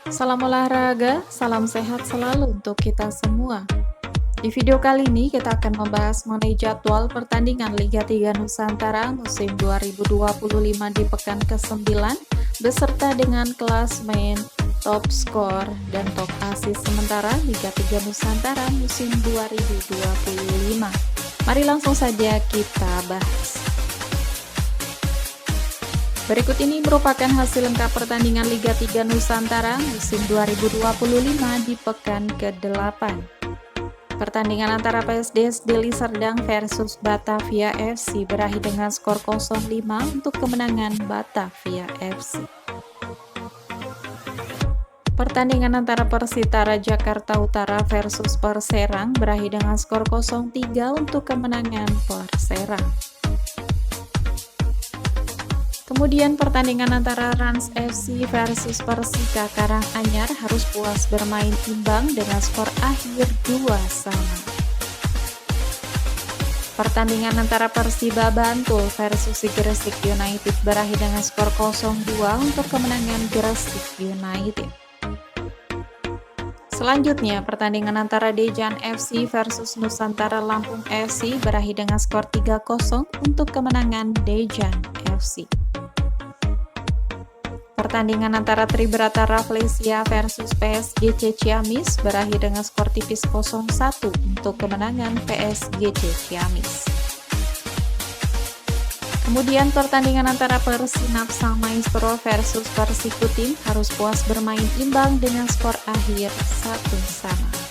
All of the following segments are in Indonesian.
Salam olahraga, salam sehat selalu untuk kita semua. Di video kali ini kita akan membahas mengenai jadwal pertandingan Liga 3 Nusantara musim 2025 di pekan ke-9 beserta dengan klasmen, top skor, dan top assist sementara Liga 3 Nusantara musim 2025. Mari langsung saja kita bahas. Berikut ini merupakan hasil lengkap pertandingan Liga 3 Nusantara musim 2025 di pekan ke-8. Pertandingan antara PSDS Deli Serdang versus Batavia FC berakhir dengan skor 0-5 untuk kemenangan Batavia FC. Pertandingan antara Persitara Jakarta Utara versus Perserang berakhir dengan skor 0-3 untuk kemenangan Perserang. Kemudian pertandingan antara Rans FC versus Persika Karanganyar harus puas bermain imbang dengan skor akhir 2-2. Pertandingan antara Persiba Bantul versus Gresik United berakhir dengan skor 0-2 untuk kemenangan Gresik United. Selanjutnya, pertandingan antara Dejan FC versus Nusantara Lampung FC berakhir dengan skor 3-0 untuk kemenangan Dejan FC. Pertandingan antara Tribrata Rafflesia versus PSGC Ciamis berakhir dengan skor tipis 0-1 untuk kemenangan PSGC Ciamis. Kemudian pertandingan antara Persinap Sang Maestro versus Persikutim harus puas bermain imbang dengan skor akhir 1-1.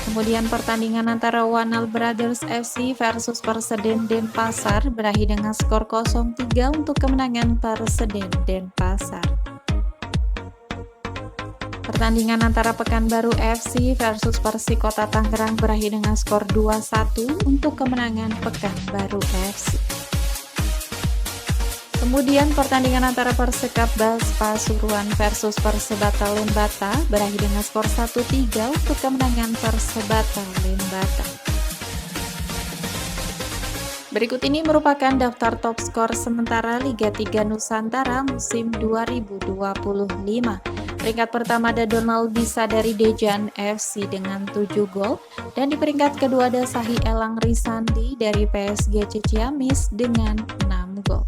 Kemudian pertandingan antara Wanal Brothers FC versus Perseden Denpasar berakhir dengan skor 0-3 untuk kemenangan Perseden Denpasar. Pertandingan antara Pekanbaru FC versus Persikota Tangerang berakhir dengan skor 2-1 untuk kemenangan Pekanbaru FC. Kemudian pertandingan antara Persikap Bas Pasuruan versus Persebata Lembata berakhir dengan skor 1-3 untuk kemenangan Persebata Lembata. Berikut ini merupakan daftar top skor sementara Liga 3 Nusantara musim 2025. Peringkat pertama ada Donaldi Sadari Dejan FC dengan 7 gol dan di peringkat kedua ada Sahi Elang Risandi dari PSGC Ciamis dengan 6 gol.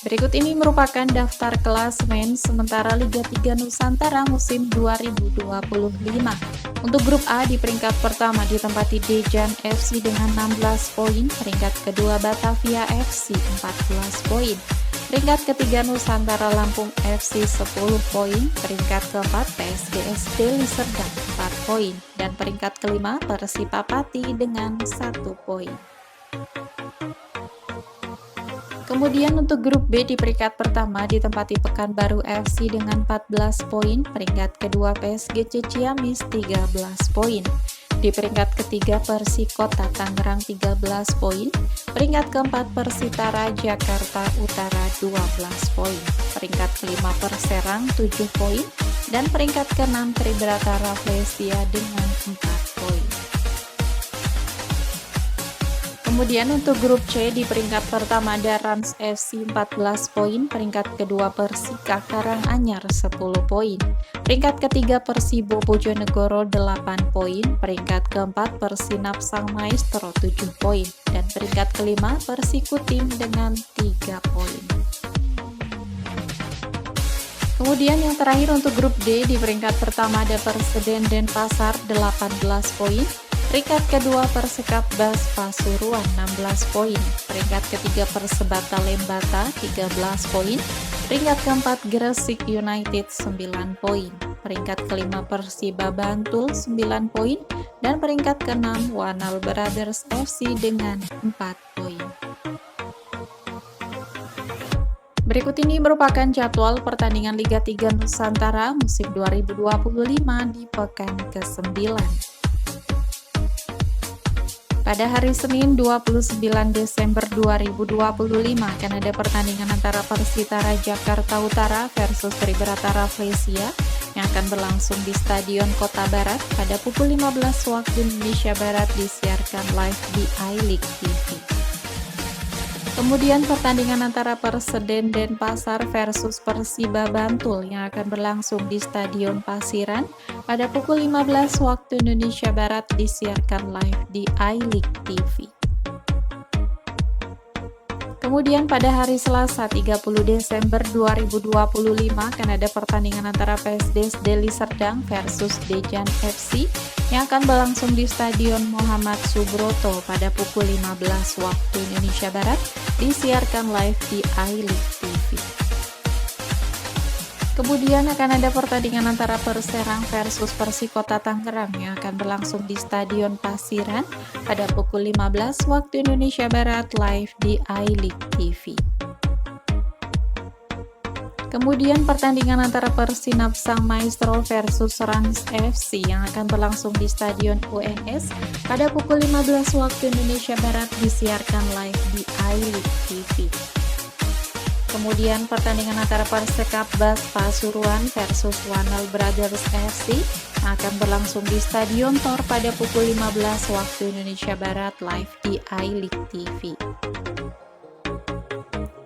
Berikut ini merupakan daftar klasmen sementara Liga 3 Nusantara musim 2025. Untuk grup A di peringkat pertama ditempati Dejan FC dengan 16 poin, peringkat kedua Batavia FC 14 poin, peringkat ketiga Nusantara Lampung FC 10 poin, peringkat keempat PSDS Deli Serdang 4 poin, dan peringkat kelima Persipapati dengan 1 poin. Kemudian untuk grup B di peringkat pertama ditempati Pekanbaru FC dengan 14 poin, peringkat kedua PSGC Ciamis 13 poin. Di peringkat ketiga Persikota Tangerang 13 poin, peringkat keempat Persitara Jakarta Utara 12 poin, peringkat kelima Perserang 7 poin, dan peringkat keenam Tribrata Rafflesia dengan 4 poin. Kemudian untuk grup C di peringkat pertama ada Rans FC 14 poin, peringkat kedua Persika Karanganyar 10 poin, peringkat ketiga Persibo Bojonegoro 8 poin, peringkat keempat Persinap Sang Maestro 7 poin, dan peringkat kelima Persikutim dengan 3 poin. Kemudian yang terakhir untuk grup D di peringkat pertama ada Perseden Denpasar 18 poin, peringkat kedua Persikap Bas Pasuruan 16 poin, peringkat ketiga Persebata Lembata 13 poin, peringkat keempat Gresik United 9 poin, peringkat kelima Persiba Bantul 9 poin, dan peringkat keenam Wanal Brothers FC dengan 4 poin. Berikut ini merupakan jadwal pertandingan Liga 3 Nusantara musim 2025 di pekan ke-9. Pada hari Senin 29 Desember 2025 akan ada pertandingan antara Persitara Jakarta Utara versus Tribrata Rafflesia yang akan berlangsung di Stadion Kota Barat pada pukul 15 waktu Indonesia Barat, disiarkan live di iLeague TV. Kemudian pertandingan antara Perseden Denpasar versus Persiba Bantul yang akan berlangsung di Stadion Pasiran pada pukul 15 waktu Indonesia Barat disiarkan live di iLeague TV. Kemudian pada hari Selasa 30 Desember 2025 akan ada pertandingan antara PSD Deli Serdang versus Dejan FC yang akan berlangsung di Stadion Muhammad Subroto pada pukul 15 waktu Indonesia Barat disiarkan live di iLeague TV. Kemudian akan ada pertandingan antara Perserang versus Persikota Tangerang yang akan berlangsung di Stadion Pasiran pada pukul 15 waktu Indonesia Barat live di iLeague TV. Kemudian pertandingan antara Persinap Sang Maestro versus Rans FC yang akan berlangsung di Stadion UNS pada pukul 15 waktu Indonesia Barat disiarkan live di iLeague TV. Kemudian pertandingan antara Persekap Bas Pasuruan versus Wanal Brothers FC yang akan berlangsung di Stadion Tor pada pukul 15 waktu Indonesia Barat live di iLeague TV.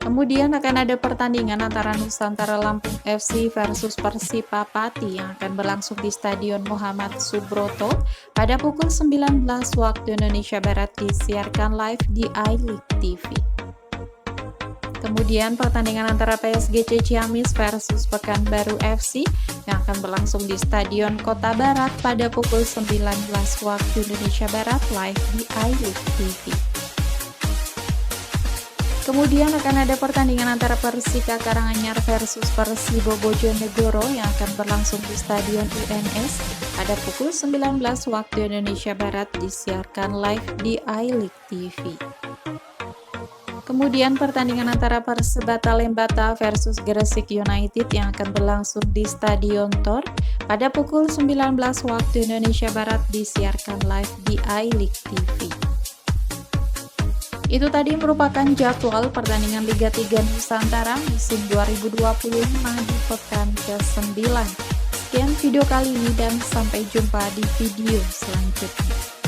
Kemudian akan ada pertandingan antara Nusantara Lampung FC versus Persipa Pati yang akan berlangsung di Stadion Muhammad Subroto pada pukul 19 waktu Indonesia Barat disiarkan live di iLeague TV. Kemudian pertandingan antara PSGC Ciamis versus Pekanbaru FC yang akan berlangsung di Stadion Kota Barat pada pukul 19 waktu Indonesia Barat live di iLeague TV. Kemudian akan ada pertandingan antara Persika Karanganyar versus Persibo Bojonegoro yang akan berlangsung di Stadion UNS pada pukul 19 waktu Indonesia Barat disiarkan live di iLeague TV. Kemudian pertandingan antara Persebaya Lembata versus Gresik United yang akan berlangsung di Stadion Tor pada pukul 19 waktu Indonesia Barat disiarkan live di iLeague TV. Itu tadi merupakan jadwal pertandingan Liga 3 Nusantara musim 2025 di pekan ke-9. Sekian video kali ini dan sampai jumpa di video selanjutnya.